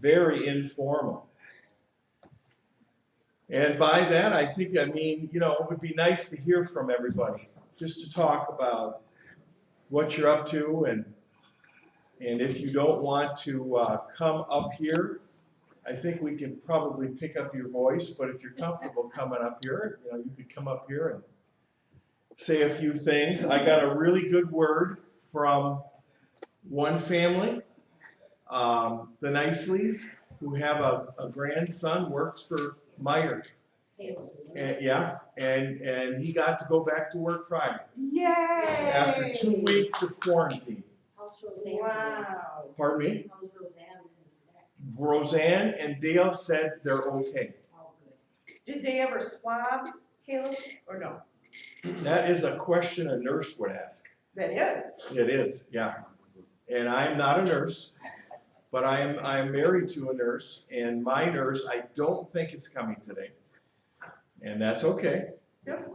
very informal. And by that, I mean, you know, it would be nice to hear from everybody, just to talk about what you're up to, and if you don't want to come up here, I think we can probably pick up your voice, but if you're comfortable coming up here, you know, you could come up here and say a few things. I got a really good word from one family, the Niceleys, who have a grandson, works for Meyer. And, yeah, and he got to go back to work Friday. Yay! After 2 weeks of quarantine. Wow. Pardon me? Roseanne and Dale said they're okay. Oh, good. Did they ever swab, Caleb, or no? That is a question a nurse would ask. That is. It is, yeah. And I'm not a nurse, but I'm married to a nurse, and my nurse I don't think is coming today, and that's okay. Yep.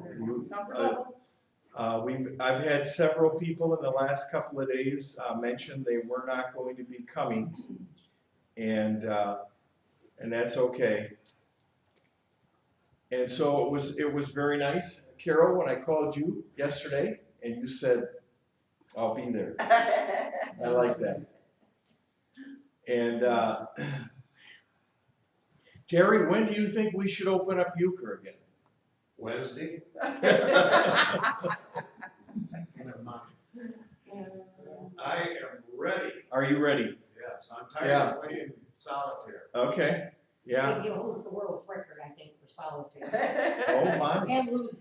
I've had several people in the last couple of days mention they were not going to be coming, and that's okay. And so it was very nice, Carol, when I called you yesterday, and you said, "I'll be there." I like that. And Terry, when do you think we should open up Euchre again? Wednesday? I am ready. Are you ready? Yes, I'm tired of playing solitaire. Okay. Yeah. He holds the world's record, I think, for solitaire. Oh my. And losing.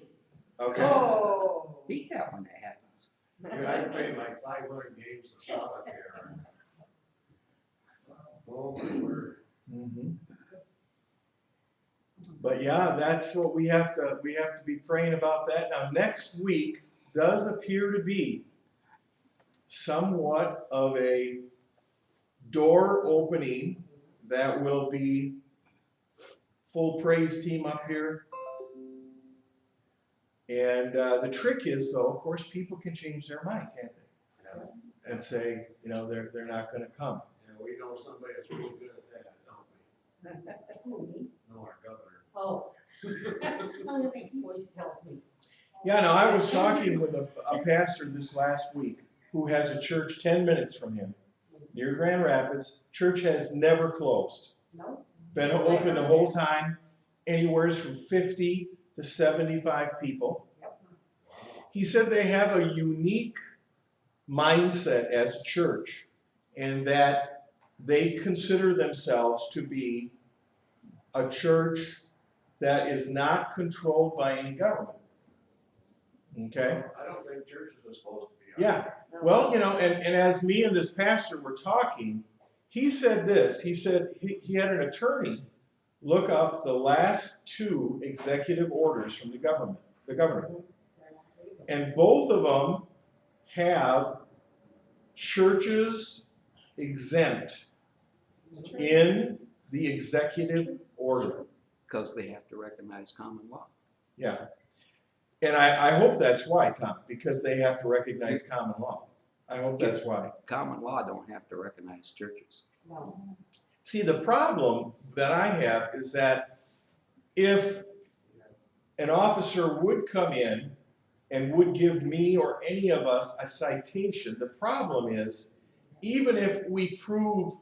Okay. Oh. Beat that when that happens. Dude, I played like 500 games of solitaire. Oh my word. Mm-hmm. But yeah, that's what we have to be praying about that. Now next week does appear to be somewhat of a door opening that will be full praise team up here. And the trick is, though, of course, people can change their mind, can't they? Yeah. And say, you know, they're not going to come. And we know somebody that's really good at that, don't we? Who, me? No, our governor. Oh. I was thinking, he always tells me. Yeah, no, I was talking with a pastor this last week who has a church 10 minutes from him near Grand Rapids. Church has never closed. No. Been open the whole time, anywhere from 50 to 75 people. He said they have a unique mindset as a church, and that they consider themselves to be a church that is not controlled by any government. Okay? I don't think churches are supposed to be. Yeah. Well, you know, and as me and this pastor were talking, he said this. He said he had an attorney look up the last 2 executive orders from the governor. And both of them have churches exempt in the executive order. Because they have to recognize common law. Yeah. And I hope that's why, Tom, because they have to recognize common law. I hope that's why. Common law don't have to recognize churches. No. See, the problem that I have is that if an officer would come in and would give me or any of us a citation, the problem is, even if we prove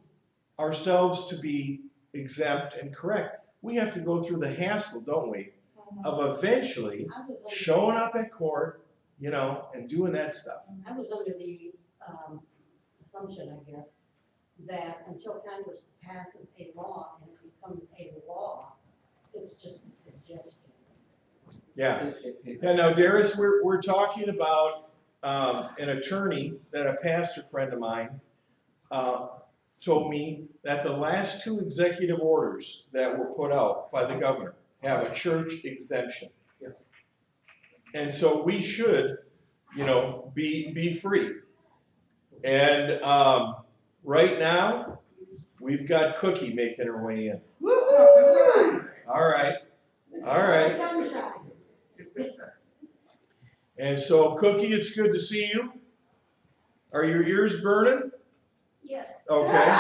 ourselves to be exempt and correct, we have to go through the hassle, don't we, of eventually showing up at court, you know, and doing that stuff. I was under the assumption, I guess, that until Congress passes a law and it becomes a law, it's just a suggestion. Yeah. Yeah. Now, Darius, we're talking about an attorney that a pastor friend of mine told me that the last 2 executive orders that were put out by the governor have a church exemption. Yeah. And so we should, you know, be free. And right now, we've got Cookie making her way in. Woo-hoo! All right. All right. Sunshine. And so, Cookie, it's good to see you. Are your ears burning? Yes. Okay.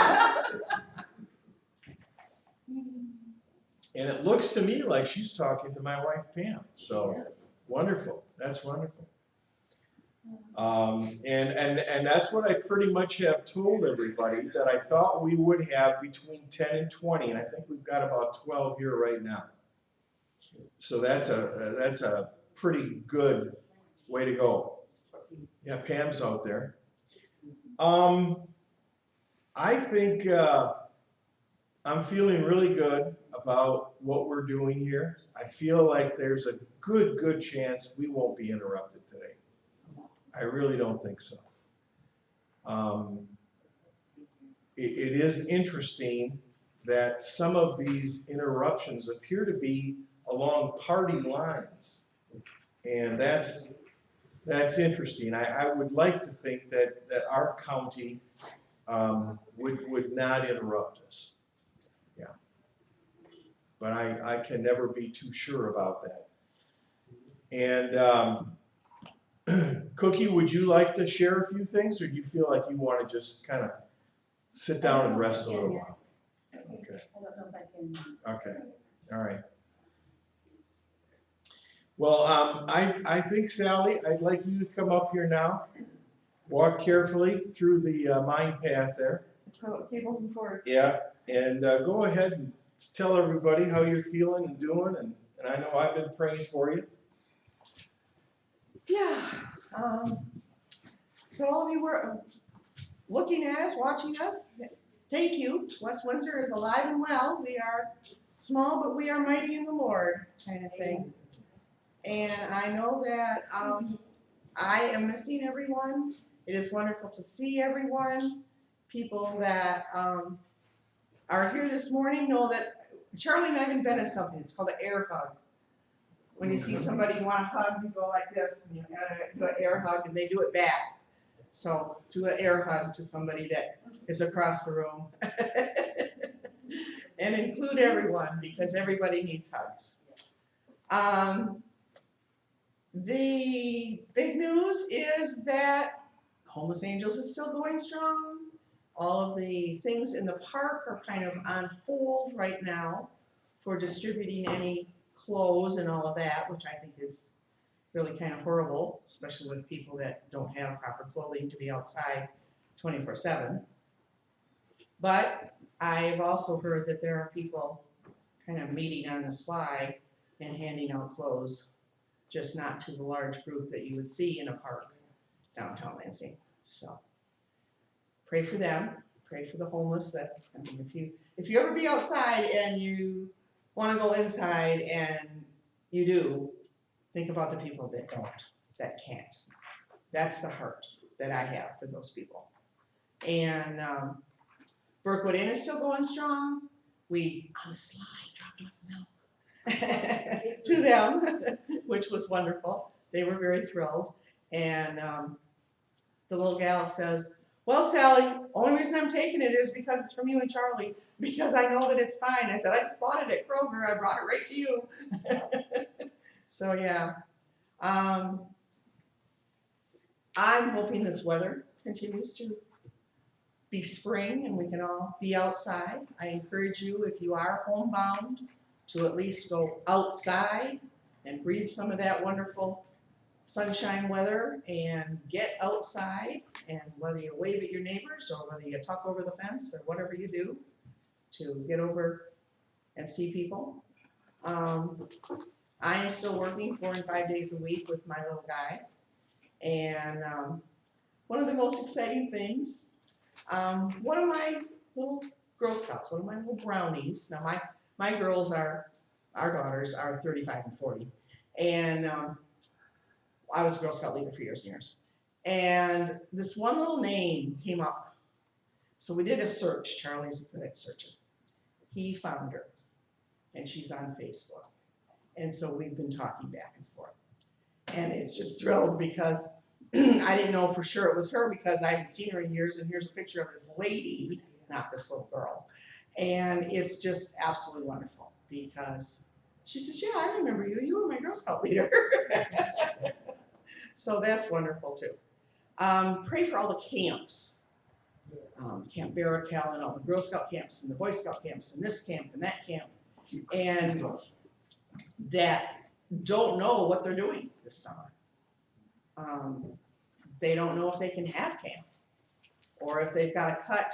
And it looks to me like she's talking to my wife Pam, so wonderful, that's wonderful. And that's what I pretty much have told everybody, that I thought we would have between 10 and 20, and I think we've got about 12 here right now. So that's a pretty good way to go. Yeah, Pam's out there. I think I'm feeling really good about what we're doing here. I feel like there's a good chance we won't be interrupted today. I really don't think so. It is interesting that some of these interruptions appear to be along party lines, and that's interesting. I would like to think that our county would not interrupt us. Yeah, but I can never be too sure about that. And Cookie, would you like to share a few things, or do you feel like you want to just kind of sit down and rest a little while? Okay. I don't know if I can. Okay. All right. Well, I think, Sally, I'd like you to come up here now. Walk carefully through the mind path there. Tables and forks. Yeah, and go ahead and tell everybody how you're feeling and doing, and I know I've been praying for you. Yeah, so all of you were looking at us, watching us, thank you. West Windsor is alive and well. We are small, but we are mighty in the Lord, kind of thing. And I know that I am missing everyone. It is wonderful to see everyone. People that are here this morning know that Charlie and I have invented something. It's called an air hug. When you see somebody you want to hug, you go like this, and you do an air hug, and they do it back. So do an air hug to somebody that is across the room. And include everyone, because everybody needs hugs. The big news is that Homeless Angels is still going strong. All of the things in the park are kind of on hold right now for distributing any clothes and all of that, which I think is really kind of horrible, especially with people that don't have proper clothing to be outside 24/7. But I've also heard that there are people kind of meeting on the sly and handing out clothes, just not to the large group that you would see in a park downtown Lansing. So pray for them, pray for the homeless. That, I mean, if you ever be outside and you want to go inside and you do, think about the people that don't, that can't. That's the heart that I have for those people. And Brookwood Inn is still going strong. We, on a slide, dropped off milk to them, which was wonderful. They were very thrilled. And the little gal says, well, Sally, only reason I'm taking it is because it's from you and Charlie, because I know that it's fine. I said, I just bought it at Kroger. I brought it right to you. So, yeah. I'm hoping this weather continues to be spring and we can all be outside. I encourage you, if you are homebound, to at least go outside and breathe some of that wonderful sunshine weather and get outside, and whether you wave at your neighbors or whether you tuck over the fence or whatever you do to get over and see people. I am still working 4 and 5 days a week with my little guy, and one of the most exciting things, one of my little Girl Scouts, one of my little brownies, now my girls are, our daughters are 35 and 40, and I was a Girl Scout leader for years and years. And this one little name came up. So we did a search. Charlie's good at searching. He found her, and she's on Facebook. And so we've been talking back and forth. And it's just thrilled because I didn't know for sure it was her because I haven't seen her in years, and here's a picture of this lady, not this little girl. And it's just absolutely wonderful because she says, yeah, I remember you. You were my Girl Scout leader. So that's wonderful too. Pray for all the camps. Camp Barracal and all the Girl Scout camps and the Boy Scout camps and this camp and that camp. and that don't know what they're doing this summer. They don't know if they can have camp, or if they've got to cut,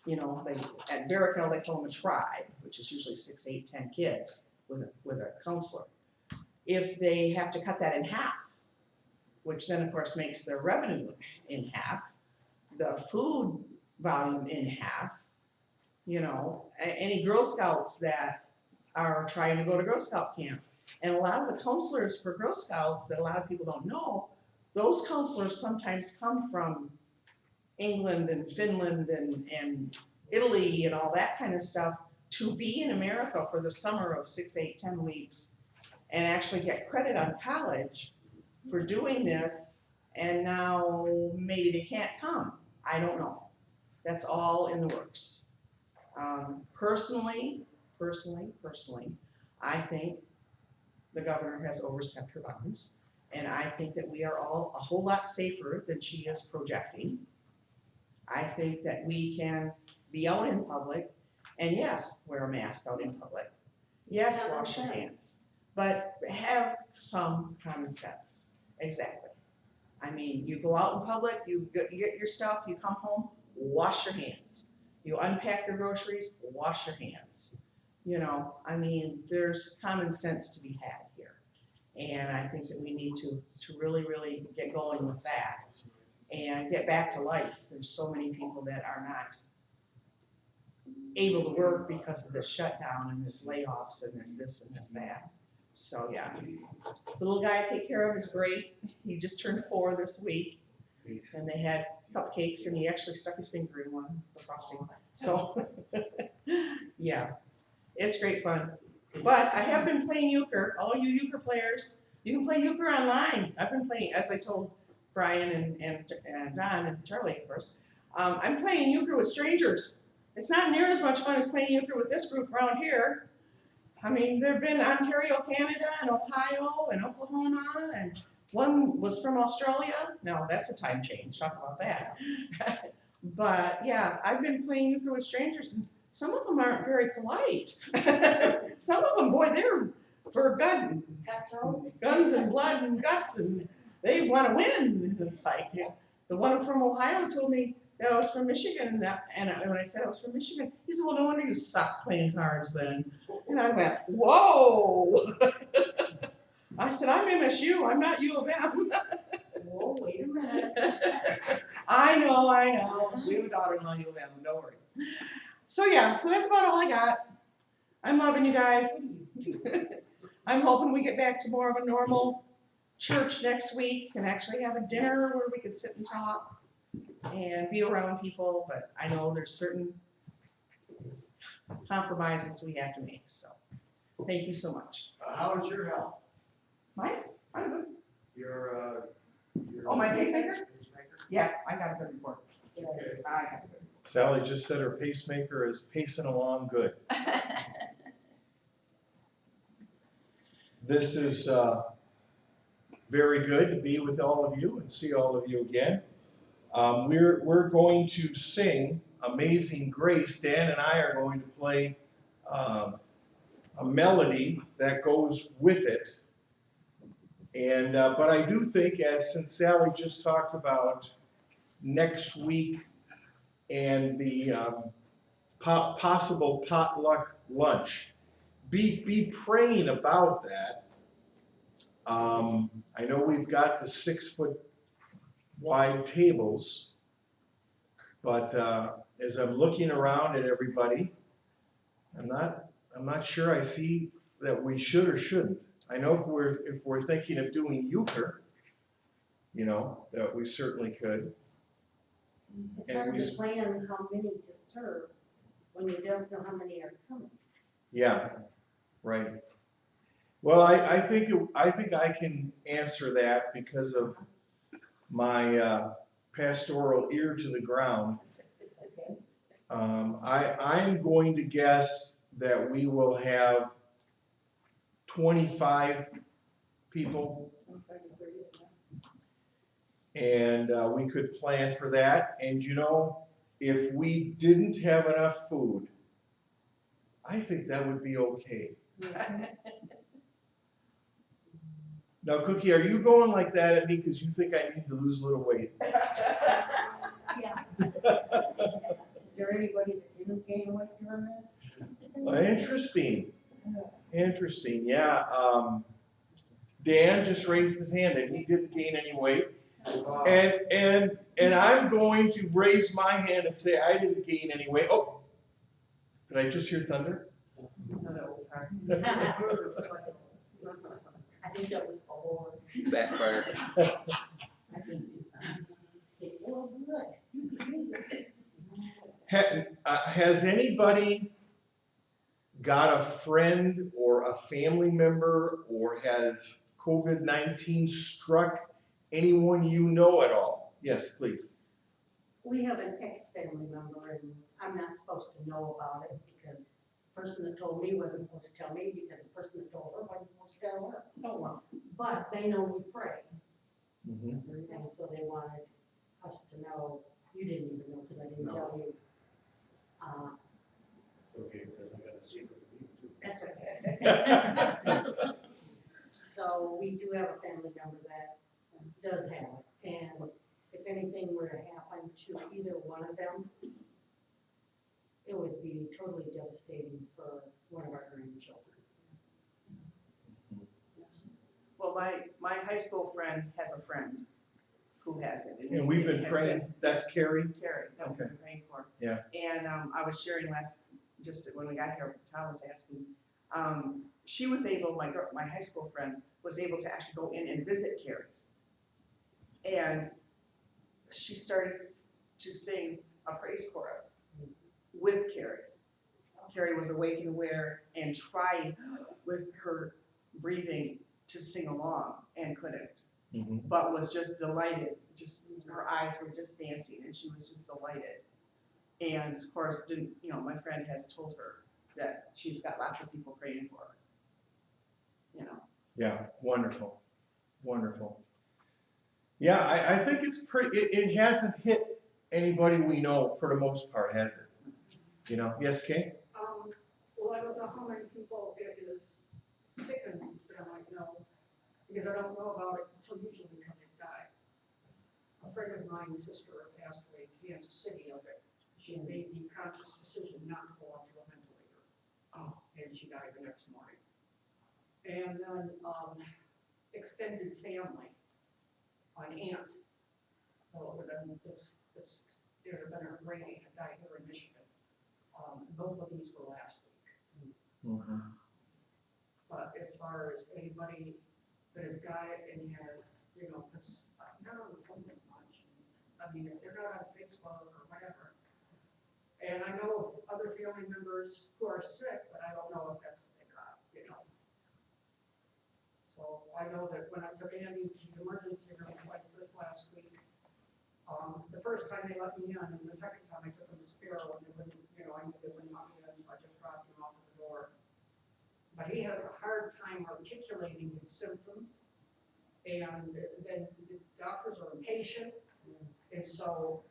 you know, at Barrack Hill, they call them a tribe, which is usually 6, 8, 10 kids with a counselor. If they have to cut that in half, which then of course makes their revenue in half, the food volume in half, you know, any Girl Scouts that are trying to go to Girl Scout camp. And a lot of the counselors for Girl Scouts that a lot of people don't know, those counselors sometimes come from England and Finland and Italy and all that kind of stuff to be in America for the summer of 6, 8, 10 weeks and actually get credit on college for doing this, and now maybe they can't come. I don't know. That's all in the works. Personally, I think the governor has overstepped her bounds, and I think that we are all a whole lot safer than she is projecting. I think that we can be out in public, and yes, wear a mask out in public. Yes, wash your hands, but have some common sense. Exactly. I mean, you go out in public, you get your stuff, you come home, wash your hands. You unpack your groceries, wash your hands. You know, I mean, there's common sense to be had here. And I think that we need to really, really get going with that and get back to life. There's so many people that are not able to work because of this shutdown and this layoffs and this and this that. So yeah, the little guy I take care of is great. He just turned 4 this week, and they had cupcakes, and he actually stuck his finger in one, the frosting. So yeah, it's great fun. But I have been playing euchre. All you euchre players, you can play euchre online. I've been playing, as I told Brian and Don and Charlie, of course. I'm playing euchre with strangers. It's not near as much fun as playing euchre with this group around here. I mean, there have been Ontario, Canada, and Ohio, and Oklahoma, and one was from Australia. Now, that's a time change. Talk about that. But yeah, I've been playing euchre with strangers, and some of them aren't very polite. Some of them, boy, they're for guns and blood and guts, and they want to win. It's like, yeah. The one from Ohio told me that I was from Michigan, and when I said I was from Michigan, he said, well, no wonder you suck playing cards then. And I went, whoa. I said, I'm MSU, I'm not U of M. Whoa, wait a minute. I know. We have a daughter-in-law U of M, don't worry. So yeah, so that's about all I got. I'm loving you guys. I'm hoping we get back to more of a normal church next week and actually have a dinner where we could sit and talk and be around people, but I know there's certain compromises we have to make, so thank you so much. How is your health? Mine? I'm good. Your Oh, my pacemaker? pacemaker? Yeah, I got a good report. Okay. I got a good. Sally just said her pacemaker is pacing along good. This is very good to be with all of you and see all of you again. We're going to sing Amazing Grace. Dan and I are going to play a melody that goes with it. And but I do think, since Sally just talked about next week and the possible potluck lunch, be praying about that. I know we've got the 6-foot wide tables, but as I'm looking around at everybody, I'm not sure I see that we should or shouldn't. I know if we're thinking of doing euchre, you know, that we certainly could. It's hard to plan how many to serve when you don't know how many are coming. Yeah, right. Well, I think I can answer that because of my pastoral ear to the ground. Okay. I'm going to guess that we will have 25 people, and we could plan for that. And you know, if we didn't have enough food, I think that would be okay. Now, Cookie, are you going like that at me because you think I need to lose a little weight? Yeah. Is there anybody that didn't gain weight during this? Well, interesting. Interesting, yeah. Dan just raised his hand and he didn't gain any weight. And I'm going to raise my hand and say I didn't gain any weight. Oh, did I just hear thunder? I think that was the Lord. Backfire. Well, good. You can use it. Has anybody got a friend or a family member, or has COVID-19 struck anyone you know at all? Yes, please. We have an ex-family member, and I'm not supposed to know about it because the person that told me wasn't supposed to tell me because the person that told her wasn't supposed to tell her. Oh, well. But they know we pray, Mhm. and so they wanted us to know. You didn't even know because I didn't tell you. It's okay, because I got a secret with you too. That's okay. So we do have a family member that does have it, and if anything were to happen to either one of them, it would be totally devastating for one of our grandchildren. Well, my high school friend has a friend who has it. And we've been has praying, that's Carrie? Carrie, that we've Okay. been praying for. Yeah. And I was sharing just when we got here, Tom was asking, she was able, my high school friend was able to actually go in and visit Carrie. And she started to sing a praise chorus with Carrie. Carrie was awake and aware and tried with her breathing to sing along and couldn't, Mhm. but was just delighted. Just her eyes were just dancing and she was just delighted. And of course, my friend has told her that she's got lots of people praying for her. Yeah, wonderful, wonderful. Yeah, I think it's it hasn't hit anybody we know for the most part, has it? Yes, Kay? Well, I don't know how many people it is sickened them, I know, because I don't know about it until usually when they die. A friend of mine's sister passed away in Kansas City of it. She made the conscious decision not to go onto a ventilator. And she died the next morning. And then, extended family, an aunt, well, then there had been a great aunt died here in Michigan. Both of these were last week. Mhm. But as far as anybody that has got it and has, this, not on the phone as much. I mean, if they're not on Facebook or whatever. And I know of other family members who are sick, but I don't know if that's what they got. So I know that when I took Andy to the emergency room twice this last week, the first time they let me in, and the second time I took him to Sparrow, and they wouldn't, I knew they wouldn't let me in, so I just dropped him off at the door. But he has a hard time articulating his symptoms, and then the doctors are impatient, and so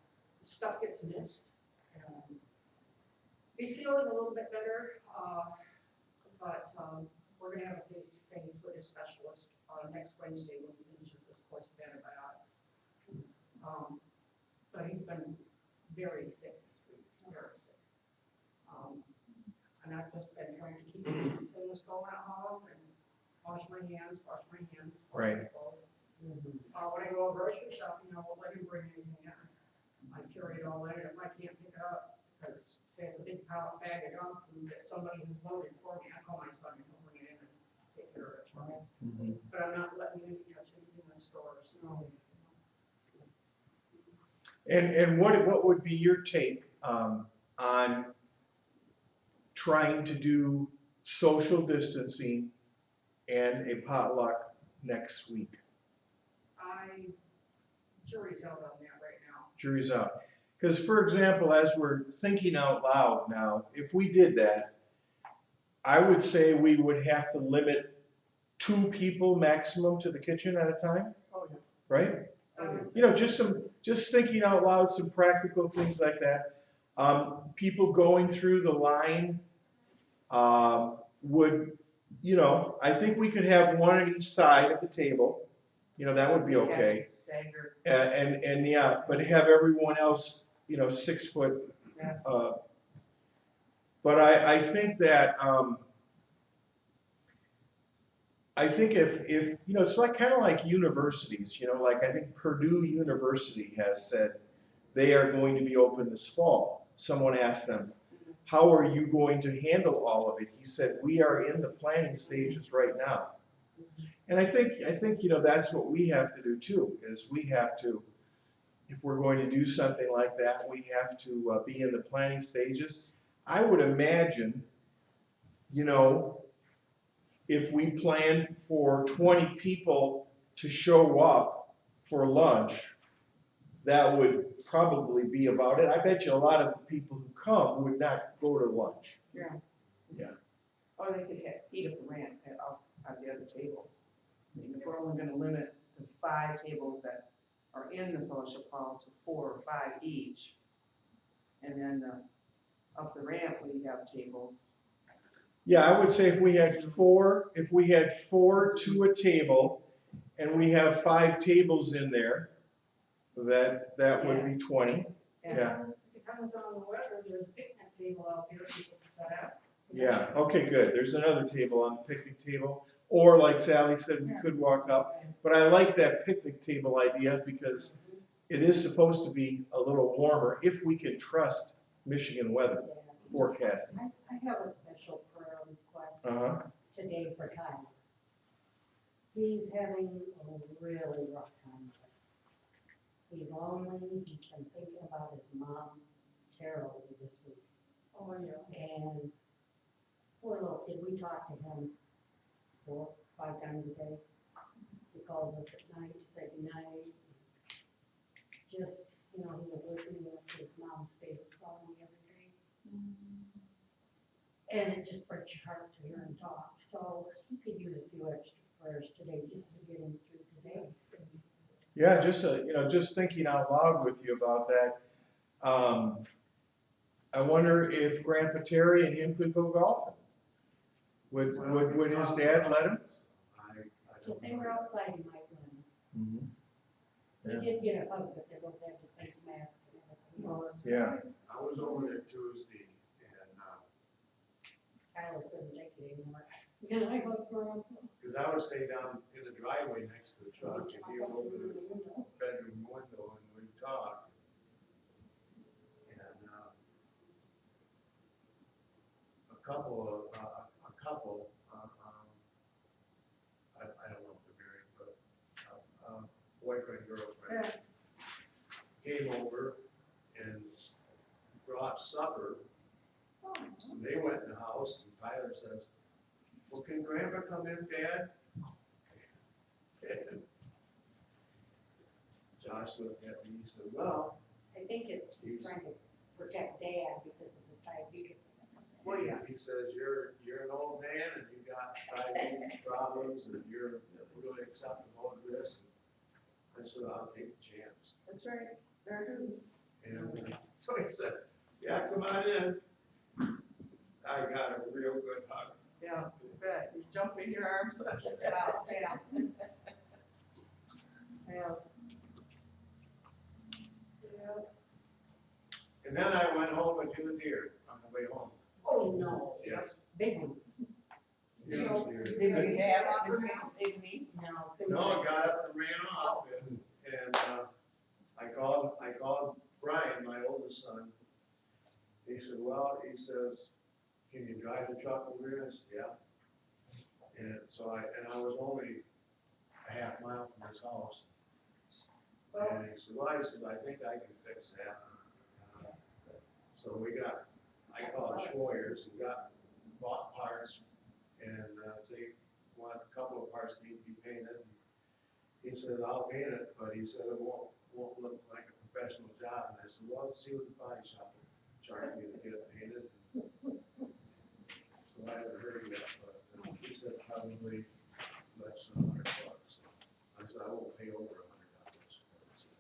stuff gets missed. He's feeling a little bit better, but we're going to have a face-to-face with a specialist next Wednesday when he finishes his course of antibiotics. But he's been very sick this week, very sick. And I've just been trying to keep things going at home and wash my hands, wash my Right. clothes. When I go grocery shopping, I won't let him bring anything in. I carry it all in, and if I can't pick it up, because say it's a big bag of junk food that somebody has loaded for me, I call my son and he'll bring it in and take care of it for me. Mhm. But I'm not letting anybody touch anything in the stores, no. And what would be your take on trying to do social distancing and a potluck next week? Jury's out on that right now. Jury's out. Because, for example, as we're thinking out loud now, if we did that, I would say we would have to limit 2 people maximum to the kitchen at a time, Oh, yeah. right? Oh, Just thinking out loud, some practical things like that. People going through the line, would, you know, I think we could have one on each side of the table. You know, that would be okay. Stagger. And yeah, but have everyone else, you know, 6 foot. Yeah. But I think that, I think if you know, it's like kind of like universities, you know, like I think Purdue University has said they are going to be open this fall. Someone asked them, how are you going to handle all of it? He said, we are in the planning stages right now. And I think, you know, that's what we have to do too, is we have to, if we're going to do something like that, we have to be in the planning stages. I would imagine, you know, if we planned for 20 people to show up for lunch, that would probably be about it. I bet you a lot of the people who come would not go to lunch. Yeah. Yeah. Or they could eat at the ramp at the other tables. I mean, if we're only gonna limit the 5 tables that are in the fellowship hall to 4 or 5 each, and then up the ramp, we have tables. Yeah, I would say if we had four to a table, and we have 5 tables in there, that would be 20. Yeah. Depends on the weather, there's a picnic table out there people can set up. Yeah, okay, good. There's another table on the picnic table. Or like Sally said, we could walk up. But I like that picnic table idea because it is supposed to be a little warmer if we can trust Michigan weather forecasting. I have a special prayer request Uh-huh. today for Kyle. He's having a really rough time. He's lonely, he's been thinking about his mom terribly this week. Oh, yeah. And poor little kid, we talk to him 4, 5 times a day. He calls us at night to say goodnight. Just, you know, he was listening to his mom's favorite song the other day. And it just breaks your heart to hear him talk. So he could use a few extra prayers today just to get him through today. Yeah, just you know, just thinking out loud with you about that. I wonder if Grandpa Terry and him could go golfing. Would his dad let him? If they were outside, he might let him. Mm-hmm. He did get a hug, but they both had the face mask and everything. Yeah. I was over there Tuesday and, Tyler couldn't take it anymore. Can I hug for him? cause I would stay down in the driveway next to the truck and he would open his bedroom window and we'd talk. And, a couple, I don't know if they're married, but, boyfriend, girlfriend, came over and brought supper. And they went in the house and Tyler says, well, can Grandpa come in, Dad? And Josh looked at me, he said, well, I think he's trying to protect Dad because of his diabetes. Well, yeah. he says, you're an old man and you got diabetes problems and you're really acceptable to this. I said, I'll take the chance. That's right. Very good. And so he says, yeah, come on in. I got a real good hug. Yeah, you bet. You jump in your arms. Just about, yeah. Yeah. And then I went home and did a deer on the way home. Oh, no. Yes. Big one. Yes, deer. Did you have it? Did you get to see me? No. No, I got up and ran off and I called Brian, my oldest son. He said, well, he says, can you drive the truck over here? I said, yeah. And so I was only a half mile from his house. And he said, well, I think I can fix that. So I called Schwartz and bought parts and they want a couple of parts need to be painted. He said, I'll paint it, but he said it won't look like a professional job. And I said, well, let's see what the body shop will charge me to get it painted. So I haven't heard yet, but he said probably less than $100. I said, I won't pay over $100.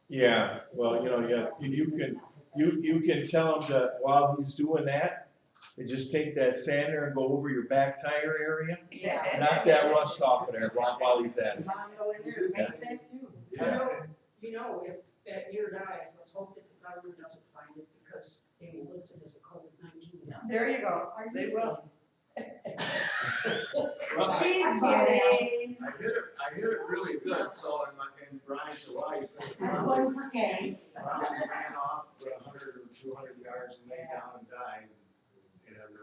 Yeah. Well, you know, yeah, you can tell him that while he's doing that, They just take that sander and go over your back tire area, Yeah. knock that rust off of there while he's at it. Mondo in there, make that too. You know, if that deer dies, let's hope that the government doesn't find it because they were listed as a COVID-19. There you go, they will. Well, She's I kidding. hit it really good, so, and Brian said, well, he said. That's one for Kay. Brian ran off for 100 or 200 yards and lay down and died. And,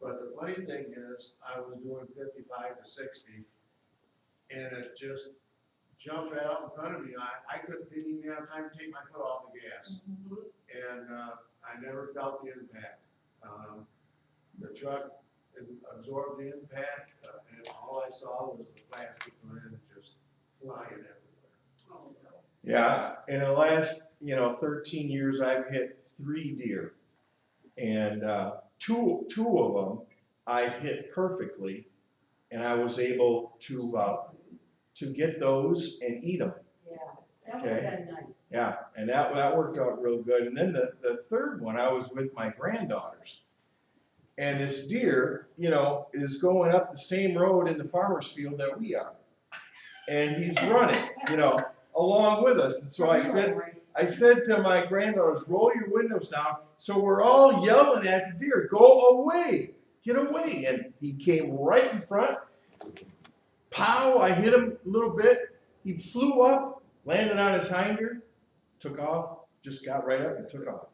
but the funny thing is, I was doing 55 to 60, and it just jumped right out in front of me. Didn't even have time to take my foot off the gas. And I never felt the impact. The truck absorbed the impact, and all I saw was the plastic lid just flying everywhere. Yeah, in the last, 13 years, I've hit 3 deer. And two of them I hit perfectly, and I was able to get those and eat them. Yeah, that would have been nice. Yeah, and that worked out real good. And then the third one, I was with my granddaughters. And this deer, is going up the same road in the farmer's field that we are. And he's running, along with us. And so I said to my granddaughters, roll your windows down. So we're all yelling at the deer, go away, get away. And he came right in front. Pow, I hit him a little bit. He flew up, landed on his hinder, took off, just got right up and took off.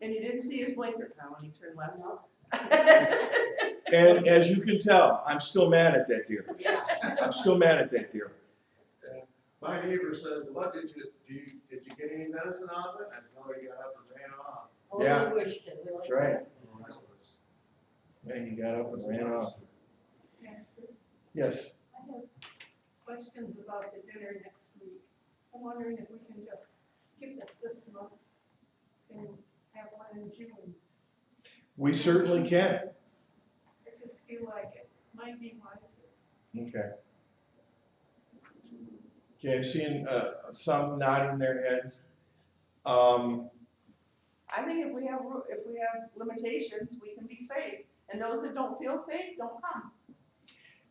And you didn't see his blinker now when he turned left. And as you can tell, I'm still mad at that deer. Yeah. I'm still mad at that deer. My neighbor said, what did you get any medicine out of it? I said, no, he got up and ran off. Oh, Yeah. we wished it. We That's liked right. it. Yeah, he got up and ran off. Yes. I have questions about the dinner next week. I'm wondering if we can just skip it this month and have one in June. We certainly can. I just feel like it might be wiser. Okay. Okay, I'm seeing some nodding their heads. I think if we have limitations, we can be safe. And those that don't feel safe, don't come.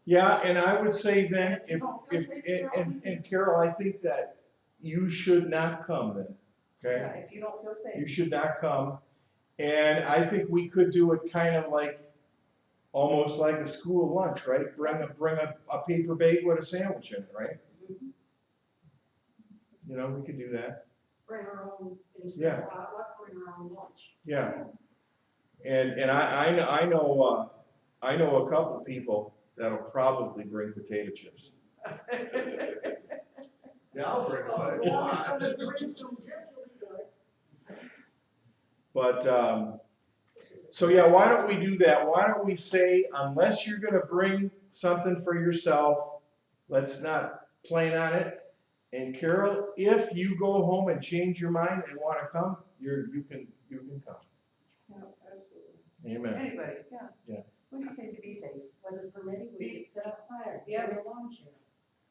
Yeah, and I would say then, If you don't feel safe, you don't. and Carol, I think that you should not come then, okay? Yeah, if you don't feel safe. You should not come. And I think we could do it kind of like, almost like a school lunch, right? Bring a paper bag with a sandwich in it, right? We could do that. Bring our own, instead Yeah. of potluck, bring our own lunch. Yeah. And I know a couple people that'll probably bring potato chips. Yeah, I'll bring it. Oh, yeah, somebody bring some gently good. But, so yeah, why don't we do that? Why don't we say, unless you're gonna bring something for yourself, let's not plan on it. And Carol, if you go home and change your mind and wanna come, you can come. Yeah, absolutely. Amen. Anybody, yeah. Yeah. We just need to be safe. Weather permitting, we could sit outside. Yeah. Have a lawn chair.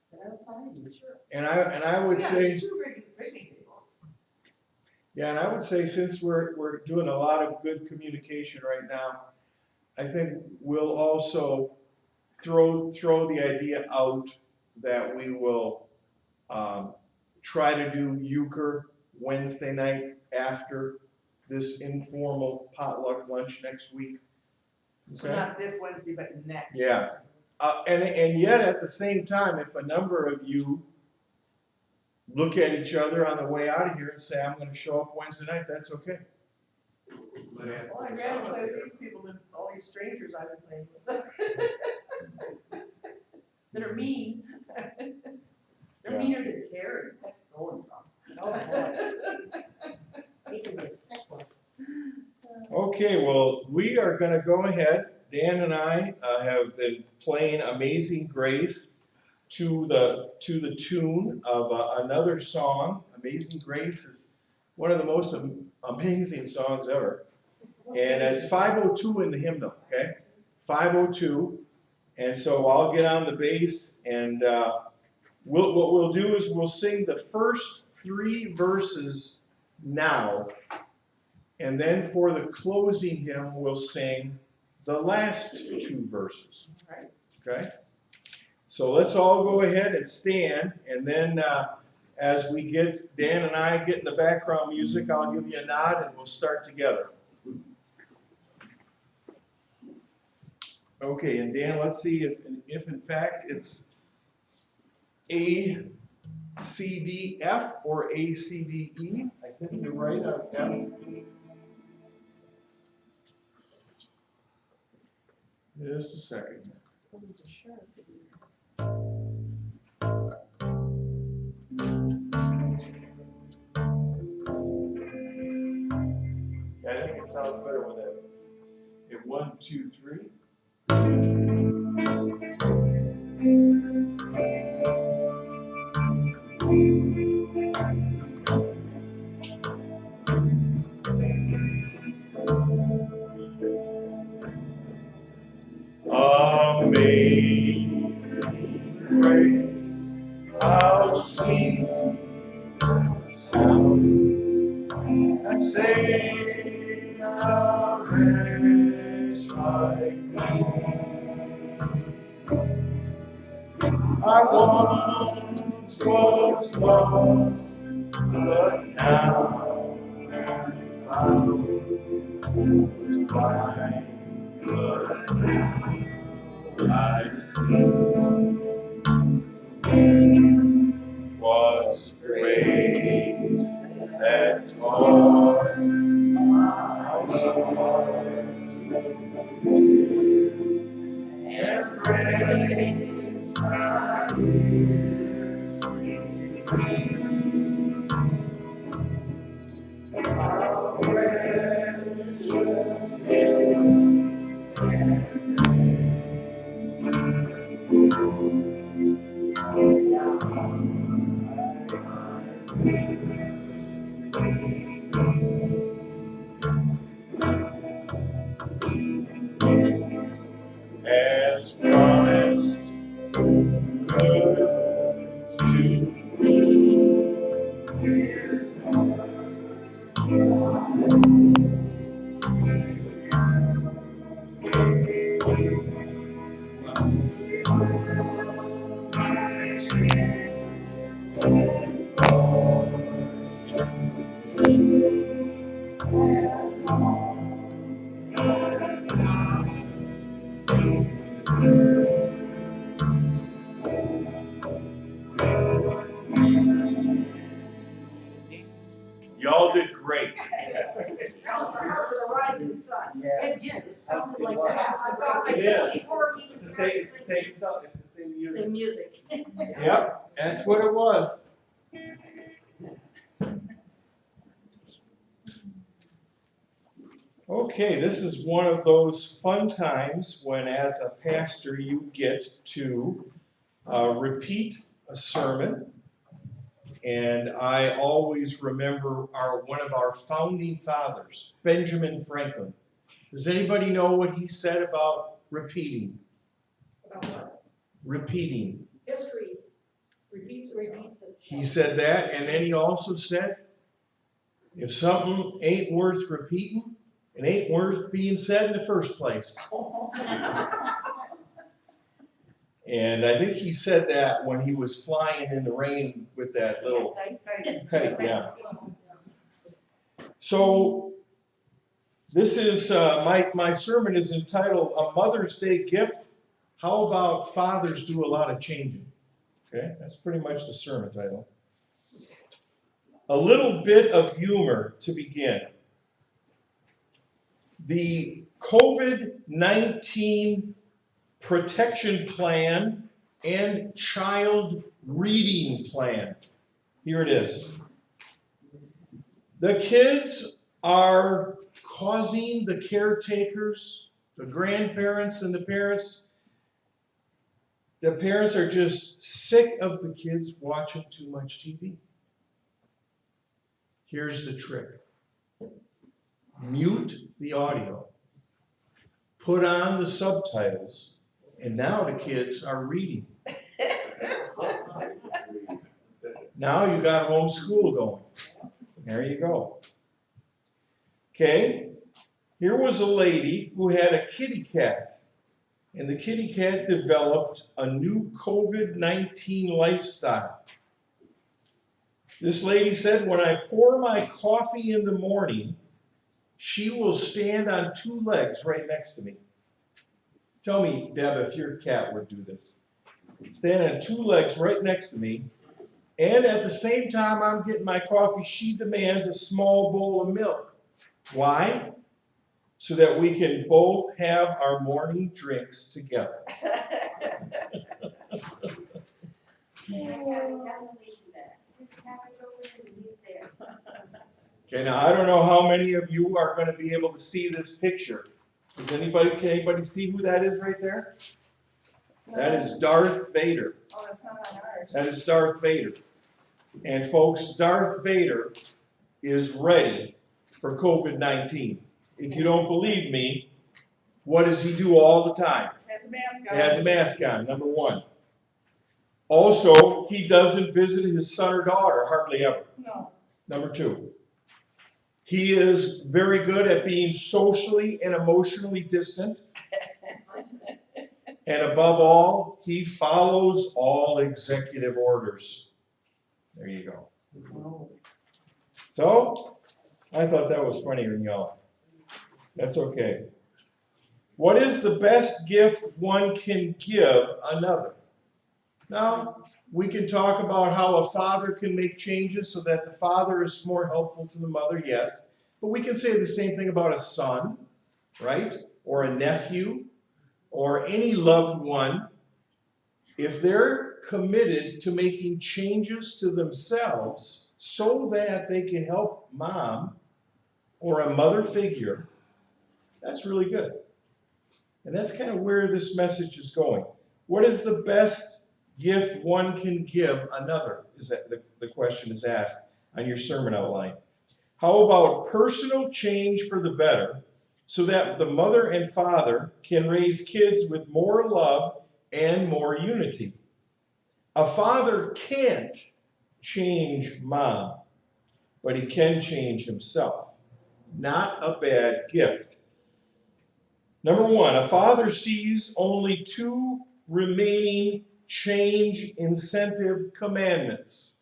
Sit outside. Sure. And I would Yeah, say, there's 2 picnic tables. yeah, and I would say since we're doing a lot of good communication right now, I think we'll also throw the idea out that we will try to do euchre Wednesday night after this informal potluck lunch next week. So Okay? not this Wednesday, but next. Yeah. Wednesday. And yet at the same time, if a number of you look at each other on the way out of here and say, I'm gonna show up Wednesday night, that's okay. Well, I'd rather play with these people than all these strangers I've been playing with. That are mean. They're meaner than Terry. That's going some. Oh, boy. He can be a stickler. Okay, well, we are gonna go ahead. Dan and I have been playing Amazing Grace to the tune of another song. Amazing Grace is one of the most amazing songs ever. And it's 502 in the hymnal, okay? 502. And so I'll get on the bass, and what we'll do is we'll sing the first 3 verses now, And then for the closing hymn, we'll sing the last two verses. Right. Okay? So let's all go ahead and stand, and then as we get, Dan and I get in the background music, I'll give you a nod and we'll start together. Okay, and Dan, let's see if in fact it's A, C, D, F or A, C, D, E. I think you're right on F. Just a second. Yeah, I think it sounds better with that. Okay, 1, 2, 3. Amazing grace, how sweet the sound that saved a wretch like me. I once was lost, but now I'm found. Was blind, but now I see. 'Twas grace that taught my heart to fear, and grace my ears revealed. How precious sin and as promised, good to me is Y'all did great. That was the house of the rising sun. It did, it sounded like that. I brought my It son is. before we even started singing. song, it's the same music. Same music. Yep, that's what it was. Okay, this is one of those fun times when, as a pastor, you get to repeat a sermon. And I always remember one of our founding fathers, Benjamin Franklin. Does anybody know what he said about repeating? About what? Repeating. History repeats itself. He said that, and then he also said, if something ain't worth repeating, it ain't worth being said in the first place. And I think he said that when he was flying in the rain with that little kite, yeah. So this is, my sermon is entitled, A Mother's Day Gift. How about fathers do a lot of changing? Okay, that's pretty much the sermon title. A little bit of humor to begin. The COVID-19 protection plan and child reading plan. Here it is. The kids are causing the caretakers, the grandparents and the parents are just sick of the kids watching too much TV. Here's the trick. Mute the audio. Put on the subtitles, and now the kids are reading. Now you got homeschool going. There you go. Okay? Here was a lady who had a kitty cat, and the kitty cat developed a new COVID-19 lifestyle. This lady said, when I pour my coffee in the morning, she will stand on two legs right next to me. Tell me, Deb, if your cat would do this. Stand on two legs right next to me, and at the same time I'm getting my coffee, she demands a small bowl of milk. Why? So that we can both have our morning drinks together. Okay, now I don't know how many of you are going to be able to see this picture. Can anybody see who that is right there? That is Darth Vader. Oh, that's not on ours. That is Darth Vader. And folks, Darth Vader is ready for COVID-19. If you don't believe me, what does he do all the time? Has a mask on. He has a mask on, number one. Also, he doesn't visit his son or daughter hardly ever. No. Number two. He is very good at being socially and emotionally distant. And above all, he follows all executive orders. There you go. So, I thought that was funnier than y'all. That's okay. What is the best gift one can give another? Now, we can talk about how a father can make changes so that the father is more helpful to the mother, yes. But we can say the same thing about a son, right? Or a nephew, or any loved one. If they're committed to making changes to themselves so that they can help mom or a mother figure, that's really good. And that's kind of where this message is going. What is the best gift one can give another? Is that the question is asked on your sermon outline. How about personal change for the better so that the mother and father can raise kids with more love and more unity? A father can't change mom, but he can change himself. Not a bad gift. Number one, a father sees only two remaining change incentive commandments.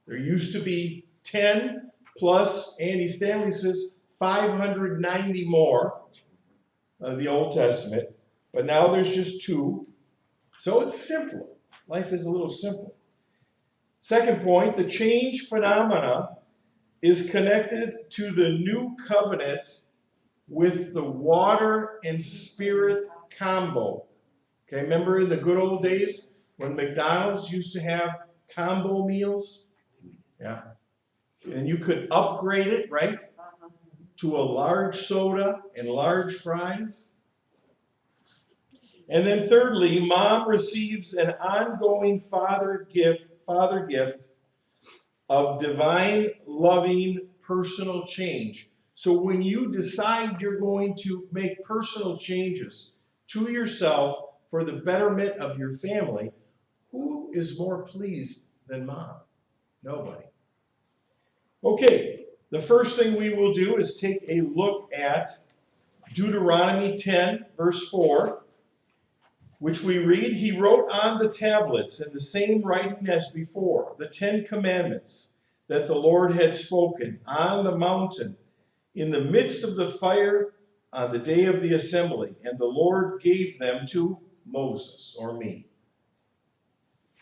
There used to be 10 plus, Andy Stanley says, 590 more of the Old Testament, but now there's just two. So it's simpler. Life is a little simpler. Second point, the change phenomena is connected to the new covenant with the water and spirit combo. Okay, remember in the good old days when McDonald's used to have combo meals? Yeah. And you could upgrade it, right? To a large soda and large fries. And then thirdly, mom receives an ongoing father gift of divine, loving, personal change. So when you decide you're going to make personal changes to yourself for the betterment of your family, who is more pleased than mom? Nobody. Okay, the first thing we will do is take a look at Deuteronomy 10, verse 4, which we read, he wrote on the tablets in the same writing as before, the 10 commandments that the Lord had spoken on the mountain in the midst of the fire on the day of the assembly, and the Lord gave them to Moses, or me.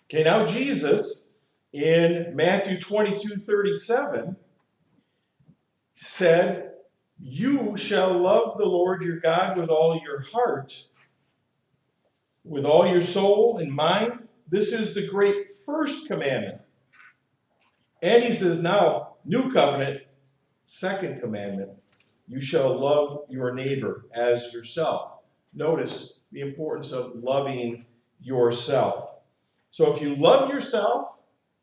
Okay, now Jesus, in Matthew 22:37, said, you shall love the Lord your God with all your heart, with all your soul and mind. This is the great first commandment. And he says now, new covenant, second commandment, you shall love your neighbor as yourself. Notice the importance of loving yourself. So if you love yourself,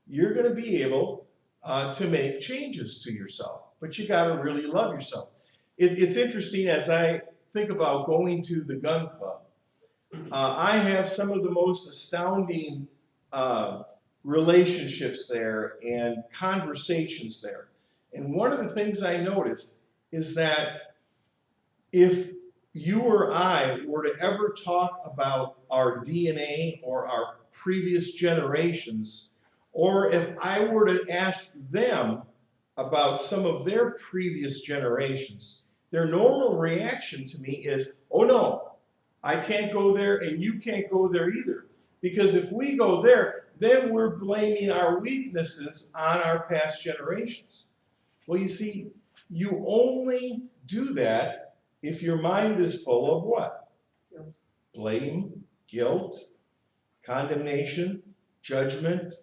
you're going to be able to make changes to yourself. But you got to really love yourself. It's interesting as I think about going to the gun club. I have some of the most astounding relationships there and conversations there. And one of the things I noticed is that if you or I were to ever talk about our DNA or our previous generations, or if I were to ask them about some of their previous generations, their normal reaction to me is, oh no, I can't go there and you can't go there either. Because if we go there, then we're blaming our weaknesses on our past generations. Well, you see, you only do that if your mind is full of what? Guilt. Blame, guilt, condemnation, judgment,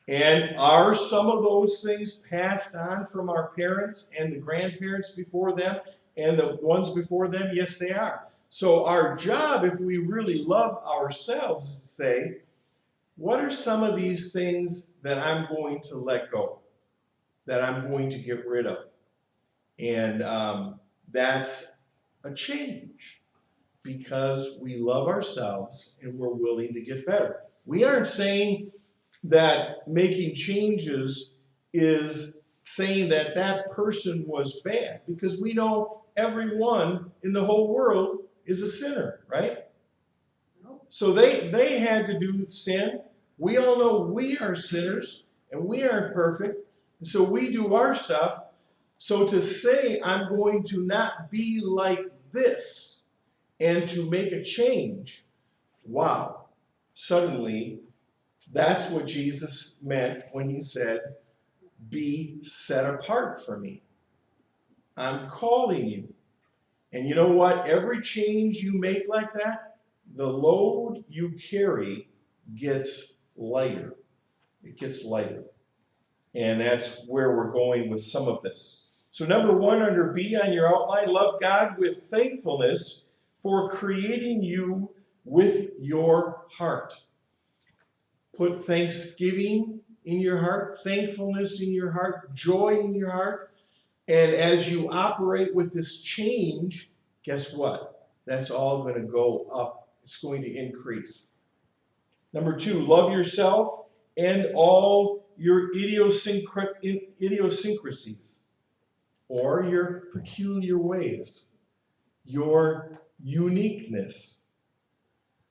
and are some of those things passed on from our parents and the grandparents before them and the ones before them? Yes, they are. So our job, if we really love ourselves, is to say, what are some of these things that I'm going to let go, that I'm going to get rid of? And that's a change, because we love ourselves and we're willing to get better. We aren't saying that making changes is saying that that person was bad, because we know everyone in the whole world is a sinner, right? So they had to do sin. We all know we are sinners and we aren't perfect, and so we do our stuff. So to say I'm going to not be like this and to make a change, wow, suddenly that's what Jesus meant when he said, be set apart for me. I'm calling you. And you know what? Every change you make like that, the load you carry gets lighter. It gets lighter. And that's where we're going with some of this. So number one, under B on your outline, love God with thankfulness for creating you with your heart. Put thanksgiving in your heart, thankfulness in your heart, joy in your heart. And as you operate with this change, guess what? That's all going to go up. It's going to increase. Number two, love yourself and all your idiosyncrasies, or your peculiar ways, your uniqueness,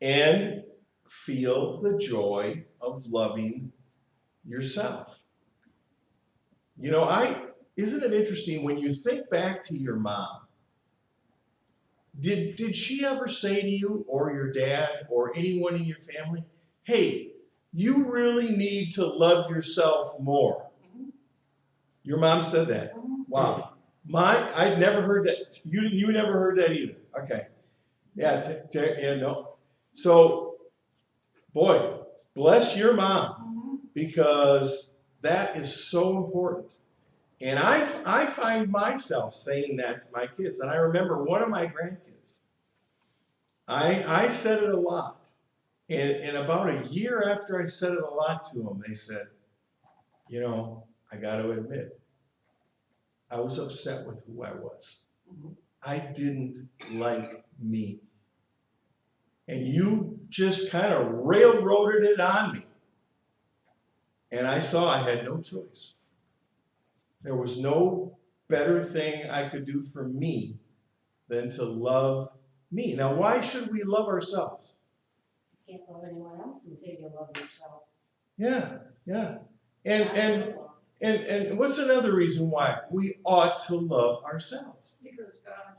and feel the joy of loving yourself. Isn't it interesting when you think back to your mom? Did she ever say to you or your dad or anyone in your family, hey, you really need to love yourself more? Your mom said that. Wow. I'd never heard that. You never heard that either. Okay. Yeah, no. So, boy, bless your mom, because that is so important. And I find myself saying that to my kids. And I remember one of my grandkids, I said it a lot. And about a year after I said it a lot to them, they said, I got to admit, I was upset with who I was. I didn't like me. And you just kind of railroaded it on me. And I saw I had no choice. There was no better thing I could do for me than to love me. Now, why should we love ourselves? You can't love anyone else until you love yourself. Yeah. And what's another reason why we ought to love ourselves? Because God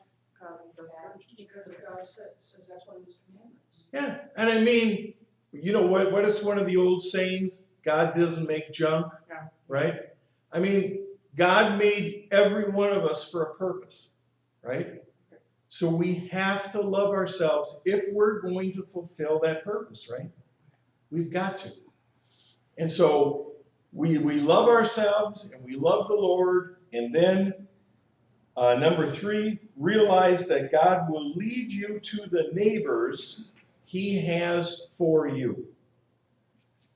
says that's one of his commandments. Yeah, and I mean, what is one of the old sayings? God doesn't make junk, right? I mean, God made every one of us for a purpose, right? So we have to love ourselves if we're going to fulfill that purpose, right? We've got to. And so we love ourselves and we love the Lord. And then number three, realize that God will lead you to the neighbors he has for you.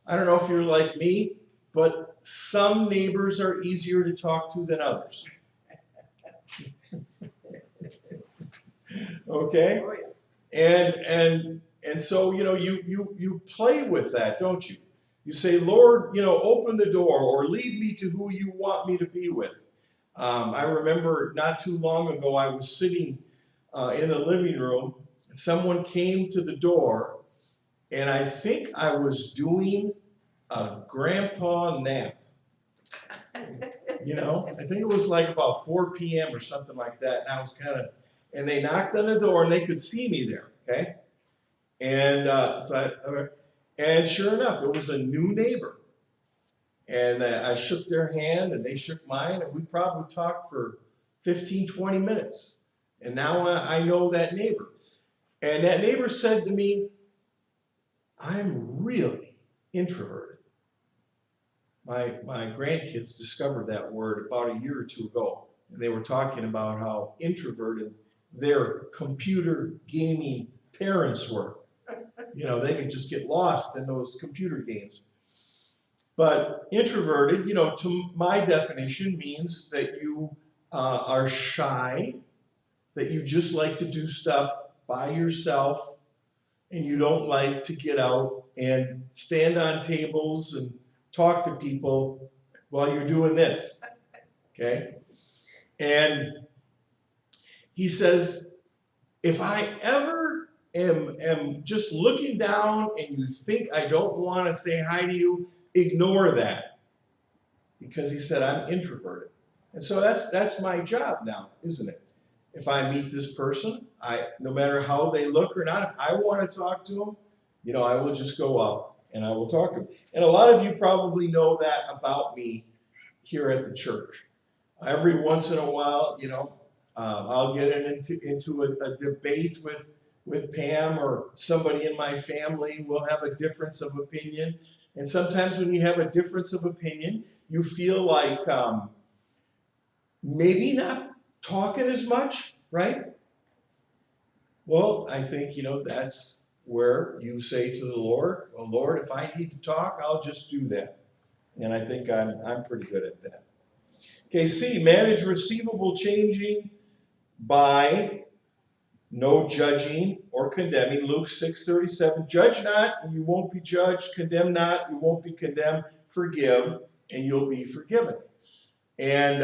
I don't know if you're like me, but some neighbors are easier to talk to than others. Okay? And so, you play with that, don't you? You say, Lord, open the door or lead me to who you want me to be with. I remember not too long ago, I was sitting in the living room, and someone came to the door, and I think I was doing a grandpa nap. You know, I think it was like about 4 p.m. or something like that, and I was and they knocked on the door, and they could see me there, okay? And and sure enough, it was a new neighbor. And I shook their hand, and they shook mine, and we probably talked for 15, 20 minutes. And now I know that neighbor. And that neighbor said to me, I'm really introverted. My grandkids discovered that word about a year or two ago. And they were talking about how introverted their computer gaming parents were. You know, they could just get lost in those computer games. But introverted, you know, to my definition, means that you are shy, that you just like to do stuff by yourself, and you don't like to get out and stand on tables and talk to people while you're doing this, okay? And he says, if I ever am just looking down and you think I don't want to say hi to you, ignore that. Because he said, I'm introverted. And so that's my job now, isn't it? If I meet this person, no matter how they look or not, if I want to talk to them, you know, I will just go up and I will talk to them. And a lot of you probably know that about me here at the church. Every once in a while, you know, I'll get into a debate with Pam or somebody in my family. We'll have a difference of opinion. And sometimes when you have a difference of opinion, you feel like maybe not talking as much, right? Well, I think, you know, that's where you say to the Lord, well, Lord, if I need to talk, I'll just do that. And I think I'm pretty good at that. Okay, C, manage receivable changing by no judging or condemning. Luke 6:37, judge not, and you won't be judged. Condemn not, you won't be condemned. Forgive, and you'll be forgiven. And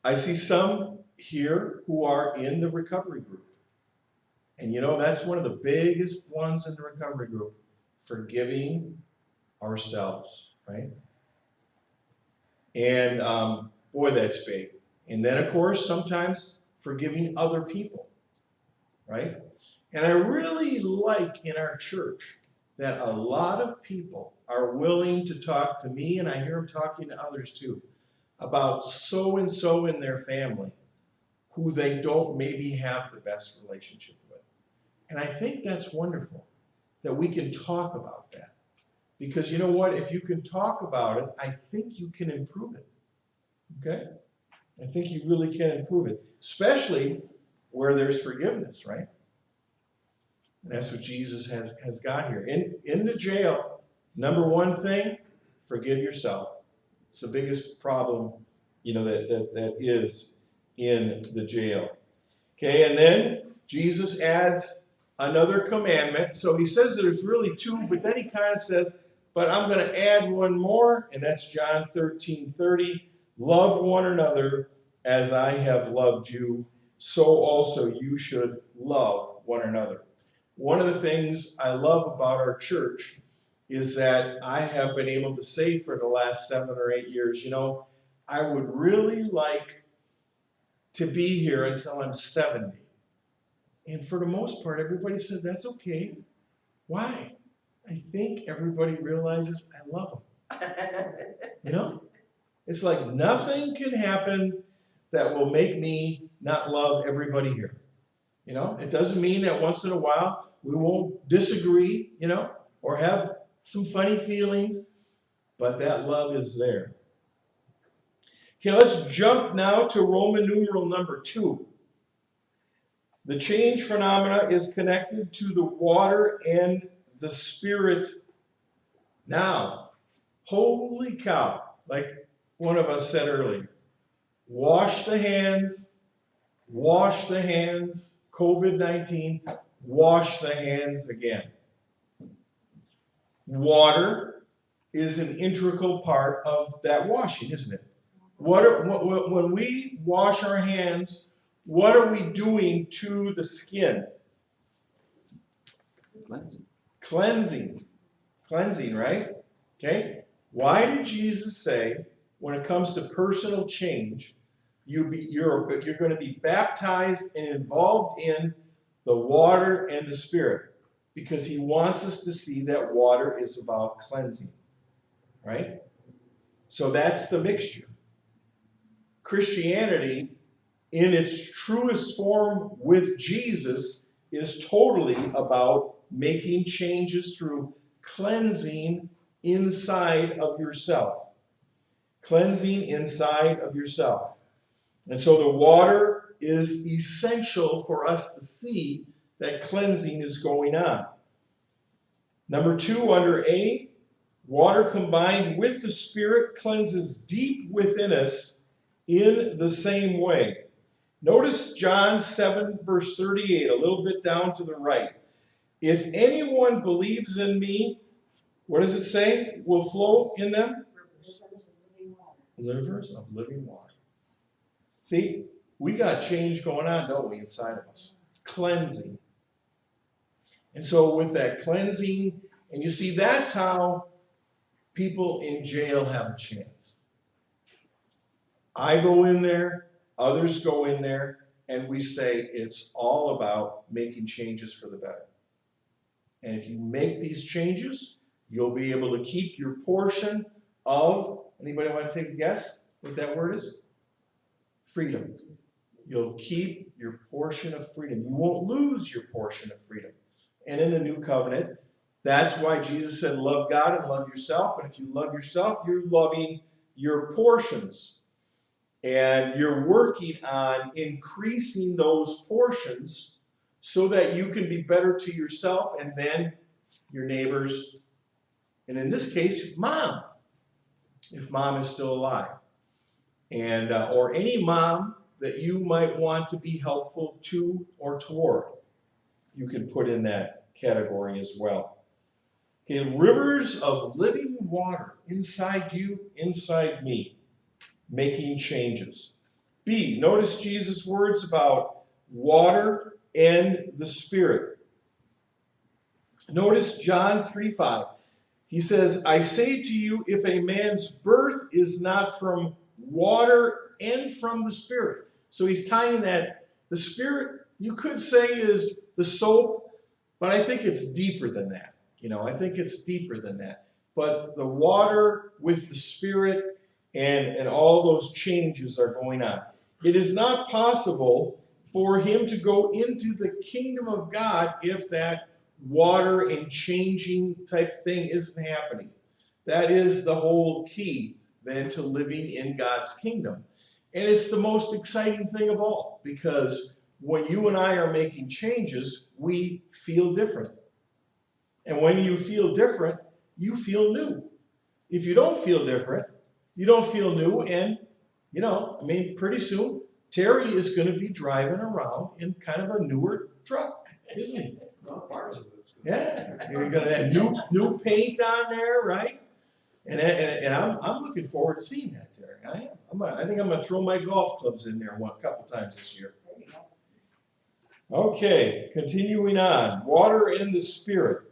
I see some here who are in the recovery group. And you know, that's one of the biggest ones in the recovery group, forgiving ourselves, right? And boy, that's big. And then, of course, sometimes forgiving other people, right? And I really like in our church that a lot of people are willing to talk to me, and I hear them talking to others too, about so-and-so in their family who they don't maybe have the best relationship with. And I think that's wonderful that we can talk about that. Because you know what? If you can talk about it, I think you can improve it. Okay? I think you really can improve it, especially where there's forgiveness, right? And that's what Jesus has got here. In the jail, number one thing, forgive yourself. It's the biggest problem, you know, that is in the jail. Okay, and then Jesus adds another commandment. So he says there's really two, but then he kind of says, but I'm going to add one more, and that's John 13:30. Love one another as I have loved you, so also you should love one another. One of the things I love about our church is that I have been able to say for the last 7 or 8 years, you know, I would really like to be here until I'm 70. And for the most part, everybody says, that's okay. Why? I think everybody realizes I love them. You know? It's like nothing can happen that will make me not love everybody here. You know? It doesn't mean that once in a while we won't disagree, you know, or have some funny feelings, but that love is there. Okay, let's jump now to Roman numeral number 2. The change phenomena is connected to the water and the Spirit. Now, holy cow, like one of us said earlier, wash the hands, COVID-19, wash the hands again. Water is an integral part of that washing, isn't it? When we wash our hands, what are we doing to the skin? Cleansing. Cleansing. Cleansing, right? Okay? Why did Jesus say, when it comes to personal change, you're going to be baptized and involved in the water and the Spirit? Because he wants us to see that water is about cleansing, right? So that's the mixture. Christianity, in its truest form with Jesus, is totally about making changes through cleansing inside of yourself. Cleansing inside of yourself. And so the water is essential for us to see that cleansing is going on. Number 2, under A, water combined with the Spirit cleanses deep within us in the same way. Notice John 7, verse 38, a little bit down to the right. If anyone believes in me, what does it say? Will flow in them? Rivers of living water. See, we got change going on, don't we, inside of us? Cleansing. And so with that cleansing, and you see, that's how people in jail have a chance. I go in there, others go in there, and we say it's all about making changes for the better. And if you make these changes, you'll be able to keep your portion of, anybody want to take a guess what that word is? Freedom. You'll keep your portion of freedom. You won't lose your portion of freedom. And in the new covenant, that's why Jesus said, love God and love yourself. And if you love yourself, you're loving your portions. And you're working on increasing those portions so that you can be better to yourself and then your neighbors. And in this case, mom, if mom is still alive. And or any mom that you might want to be helpful to or toward, you can put in that category as well. Okay, rivers of living water inside you, inside me, making changes. B, notice Jesus' words about water and the Spirit. Notice John 3:5. He says, I say to you, if a man's birth is not from water and from the Spirit. So he's tying that, the Spirit, you could say, is the soap, but I think it's deeper than that. I think it's deeper than that. But the water with the Spirit and all those changes are going on. It is not possible for him to go into the kingdom of God if that water and changing type thing isn't happening. That is the whole key then to living in God's kingdom. And it's the most exciting thing of all, because when you and I are making changes, we feel different. And when you feel different, you feel new. If you don't feel different, you don't feel new. And, pretty soon, Terry is going to be driving around in kind of a newer truck, isn't he? Well, parts of it's good. Yeah, you're going to have new paint on there, right? And I'm looking forward to seeing that, Terry. I think I'm going to throw my golf clubs in there a couple times this year. Okay, continuing on. Water and the Spirit.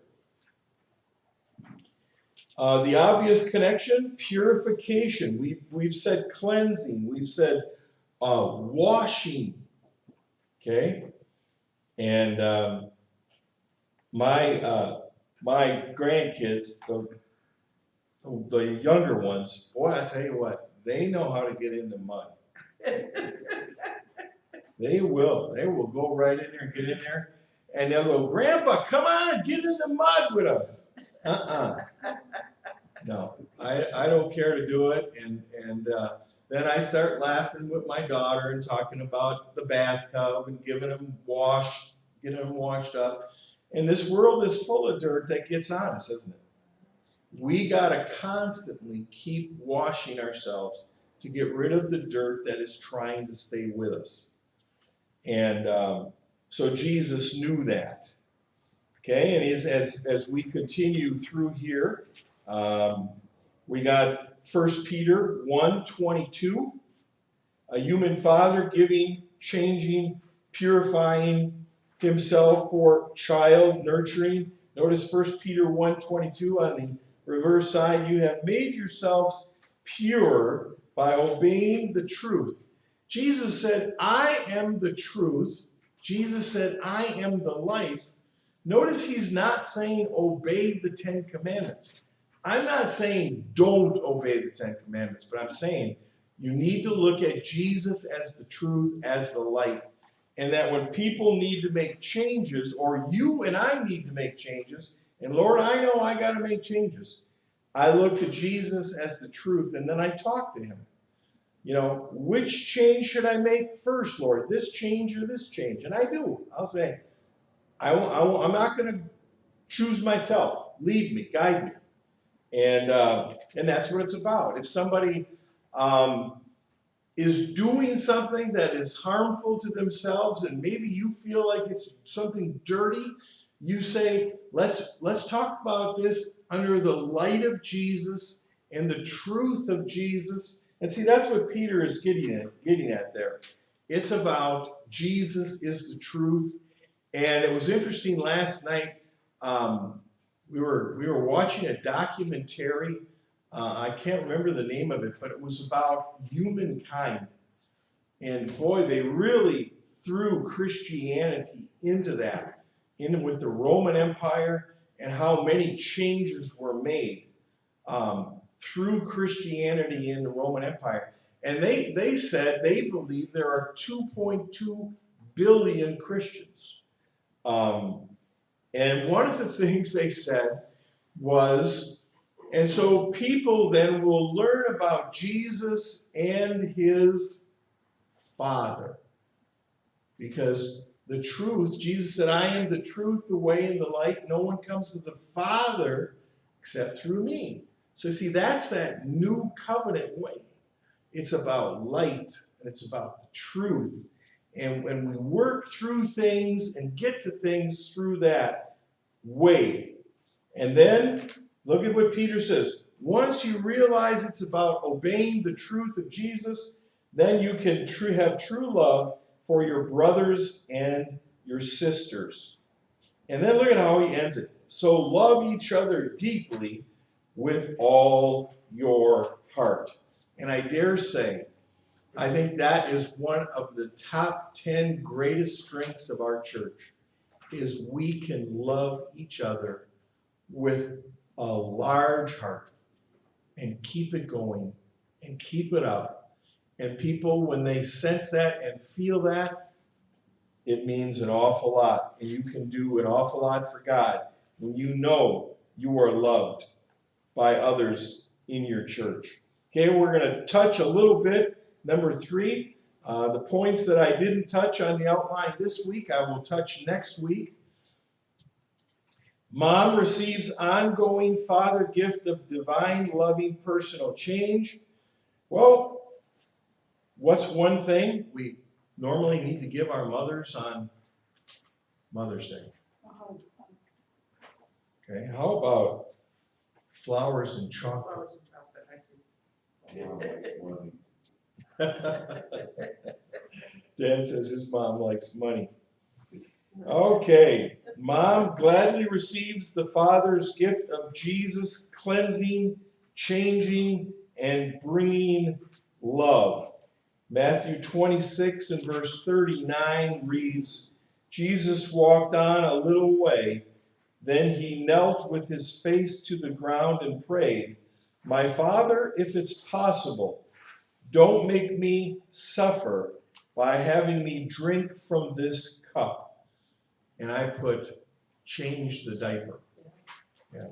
The obvious connection, purification. We've said cleansing. We've said washing. Okay, and my grandkids, the younger ones, boy, I tell you what, they know how to get into mud. They will go right in there and get in there, and they'll go, Grandpa, come on, get in the mud with us. No, I don't care to do it, and then I start laughing with my daughter and talking about the bathtub and getting them washed up. And this world is full of dirt that gets on us, isn't it? We got to constantly keep washing ourselves to get rid of the dirt that is trying to stay with us. And so Jesus knew that. Okay, and as we continue through here, we got 1 Peter 1:22. A human father giving, changing, purifying himself for child nurturing. Notice 1 Peter 1:22 on the reverse side. You have made yourselves pure by obeying the truth. Jesus said, I am the truth. Jesus said, I am the life. Notice he's not saying obey the 10 commandments. I'm not saying don't obey the 10 commandments, but I'm saying you need to look at Jesus as the truth, as the light. And that when people need to make changes, or you and I need to make changes, and Lord, I know I got to make changes, I look to Jesus as the truth, and then I talk to him. You know, which change should I make first, Lord? This change or this change? And I do. I'll say, I'm not going to choose myself. Lead me, guide me. And that's what it's about. If somebody is doing something that is harmful to themselves, and maybe you feel like it's something dirty, you say, let's talk about this under the light of Jesus and the truth of Jesus. And see, that's what Peter is getting at there. It's about Jesus is the truth. And it was interesting last night. We were watching a documentary. I can't remember the name of it, but it was about humankind. And boy, they really threw Christianity into that, in with the Roman Empire, and how many changes were made through Christianity in the Roman Empire. And they said they believe there are 2.2 billion Christians. And one of the things they said was, and so people then will learn about Jesus and his Father. Because the truth, Jesus said, I am the truth, the way, and the light. No one comes to the Father except through me. So see, that's that new covenant way. It's about light, and it's about the truth. And when we work through things and get to things through that way. And then, look at what Peter says. Once you realize it's about obeying the truth of Jesus, then you can have true love for your brothers and your sisters. And then look at how he ends it. So love each other deeply with all your heart. And I dare say, I think that is one of the top 10 greatest strengths of our church, is we can love each other with a large heart and keep it going and keep it up. And people, when they sense that and feel that, it means an awful lot. And you can do an awful lot for God when you know you are loved by others in your church. Okay, we're going to touch a little bit. Number 3, the points that I didn't touch on the outline this week, I will touch next week. Mom receives ongoing father gift of divine, loving, personal change. Well, what's one thing we normally need to give our mothers on Mother's Day? Okay, how about flowers and chocolate? Flowers and chocolate, I see. Dan says his mom likes money. Okay, mom gladly receives the father's gift of Jesus cleansing, changing, and bringing love. Matthew 26 and verse 39 reads, Jesus walked on a little way, then he knelt with his face to the ground and prayed, my Father, if it's possible, don't make me suffer by having me drink from this cup. And I put, change the diaper. Yeah.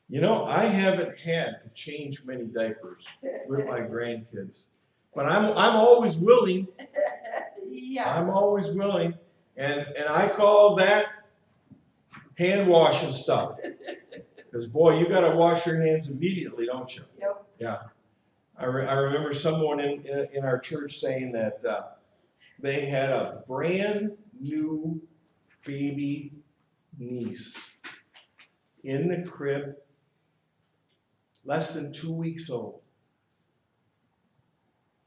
You know, I haven't had to change many diapers with my grandkids. But I'm always willing. Yeah. I'm always willing. And I call that hand washing stuff. Because, boy, you got to wash your hands immediately, don't you? Yep. Yeah. I remember someone in our church saying that they had a brand new baby niece in the crib, less than 2 weeks old.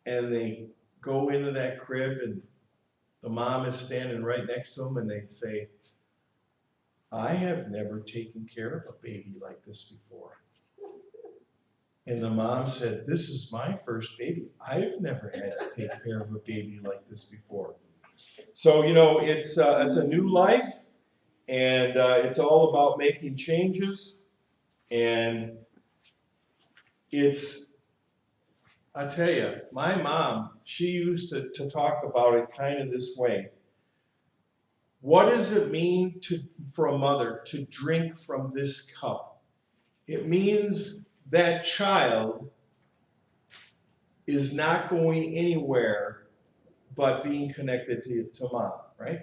And they go into that crib and the mom is standing right next to them and they say, I have never taken care of a baby like this before. And the mom said, this is my first baby. I've never had to take care of a baby like this before. So, you know, it's a new life, and it's all about making changes. And I tell you, my mom, she used to talk about it kind of this way. What does it mean for a mother to drink from this cup? It means that child is not going anywhere but being connected to mom, right?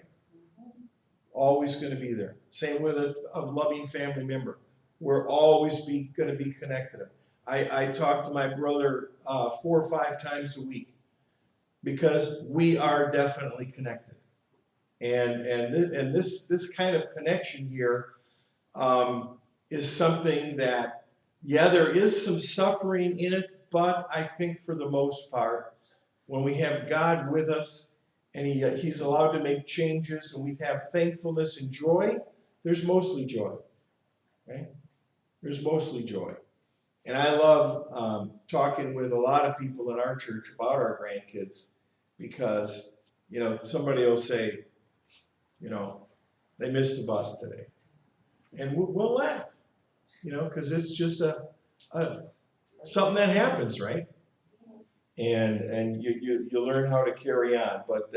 Always going to be there. Same with a loving family member. We're always going to be connected. I talk to my brother 4 or 5 times a week because we are definitely connected. And this kind of connection here is something that, yeah, there is some suffering in it, but I think for the most part, when we have God with us and He's allowed to make changes and we have thankfulness and joy, there's mostly joy, right? There's mostly joy. And I love talking with a lot of people in our church about our grandkids because, you know, somebody will say, you know, they missed the bus today. And we'll laugh, you know, because it's just something that happens, right? And you learn how to carry on. But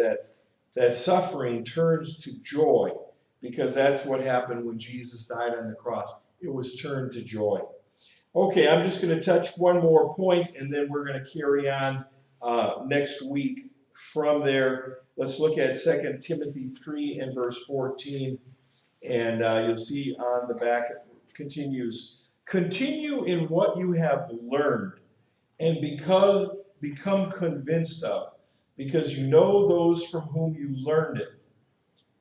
that suffering turns to joy because that's what happened when Jesus died on the cross. It was turned to joy. Okay, I'm just going to touch one more point, and then we're going to carry on next week from there. Let's look at 2 Timothy 3 and verse 14, and you'll see on the back it continues. Continue in what you have learned, and become convinced of, because you know those from whom you learned it,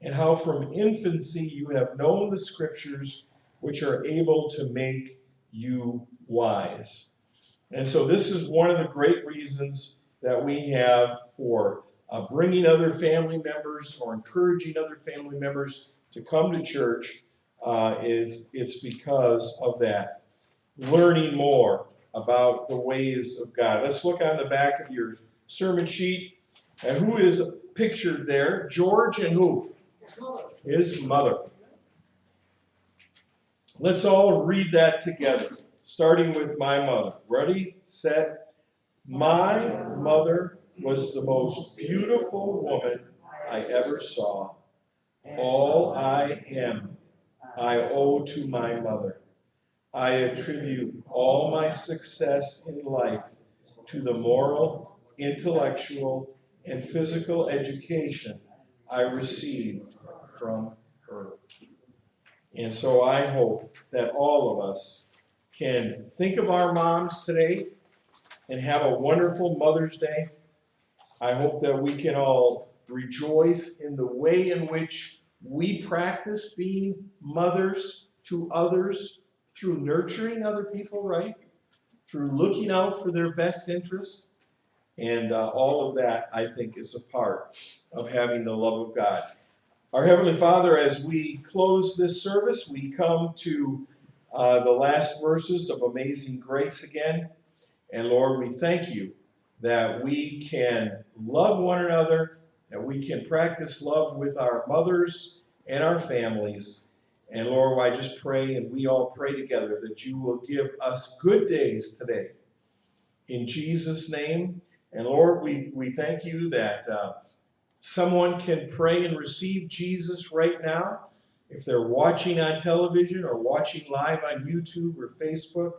and how from infancy you have known the Scriptures, which are able to make you wise. And so this is one of the great reasons that we have for bringing other family members or encouraging other family members to come to church it's because of that. Learning more about the ways of God. Let's look on the back of your sermon sheet. And who is pictured there? George and who? His mother. His mother. Let's all read that together, starting with my mother. Ready, set. My mother was the most beautiful woman I ever saw. All I am, I owe to my mother. I attribute all my success in life to the moral, intellectual, and physical education I received from her. And so I hope that all of us can think of our moms today and have a wonderful Mother's Day. I hope that we can all rejoice in the way in which we practice being mothers to others through nurturing other people, right? Through looking out for their best interest. And all of that, I think, is a part of having the love of God. Our Heavenly Father, as we close this service, we come to the last verses of Amazing Grace again. And Lord, we thank you that we can love one another, that we can practice love with our mothers and our families. And Lord, I just pray, and we all pray together, that you will give us good days today. In Jesus' name. And Lord, we thank you that someone can pray and receive Jesus right now. If they're watching on television or watching live on YouTube or Facebook,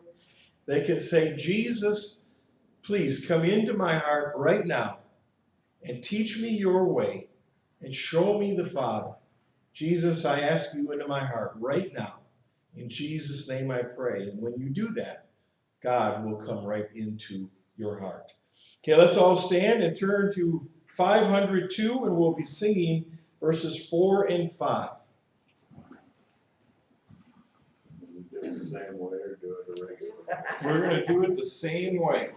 they can say, Jesus, please come into my heart right now and teach me your way and show me the Father. Jesus, I ask you into my heart right now. In Jesus' name I pray. And when you do that, God will come right into your heart. Okay, let's all stand and turn to 502, and we'll be singing verses 4 and 5. Do it the same way or do it a regular We're gonna do it the same way.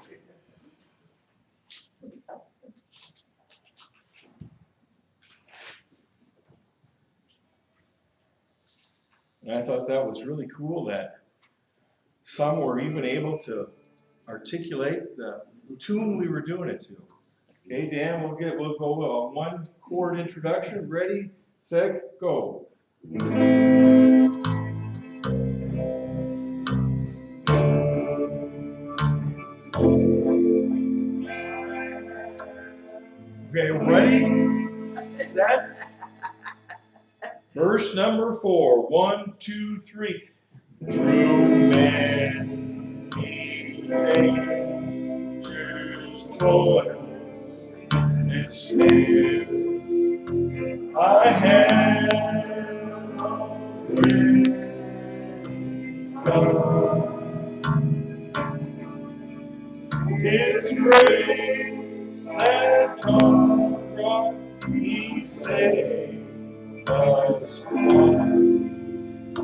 And I thought that was really cool that some were even able to articulate the tune we were doing it to. Okay, Dan, we'll go one chord introduction. Ready, set, go. Okay, ready, set. Verse number 4. 1, 2, 3. Through many dangers, toils, and snares, I have already come. 'Tis grace that brought me safe thus far,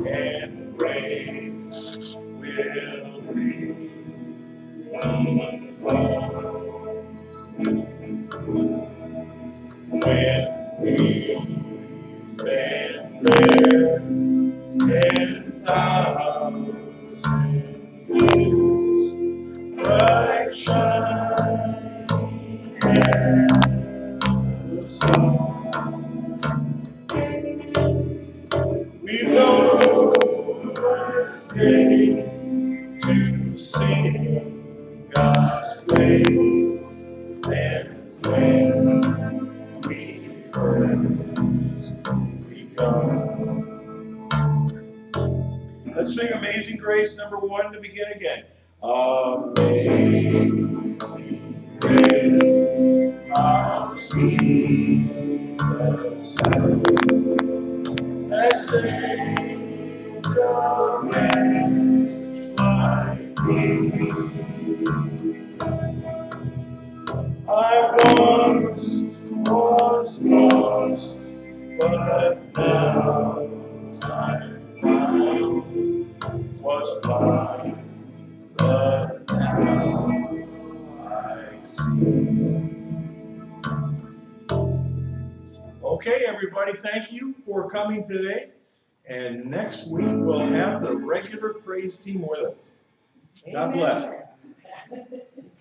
and grace will lead me home. When we've been there 10,000 years, bright shining as the sun, we've numerous days to sing God's praise, and when we first begun. Let's sing Amazing Grace number 1 to begin again. Amazing grace, how sweet the sound that saved a wretch like me. I once was lost, but now I'm found. Was blind, but now I see. Okay, everybody, thank you for coming today. And next week we'll have the regular praise team with us. God bless. Amen.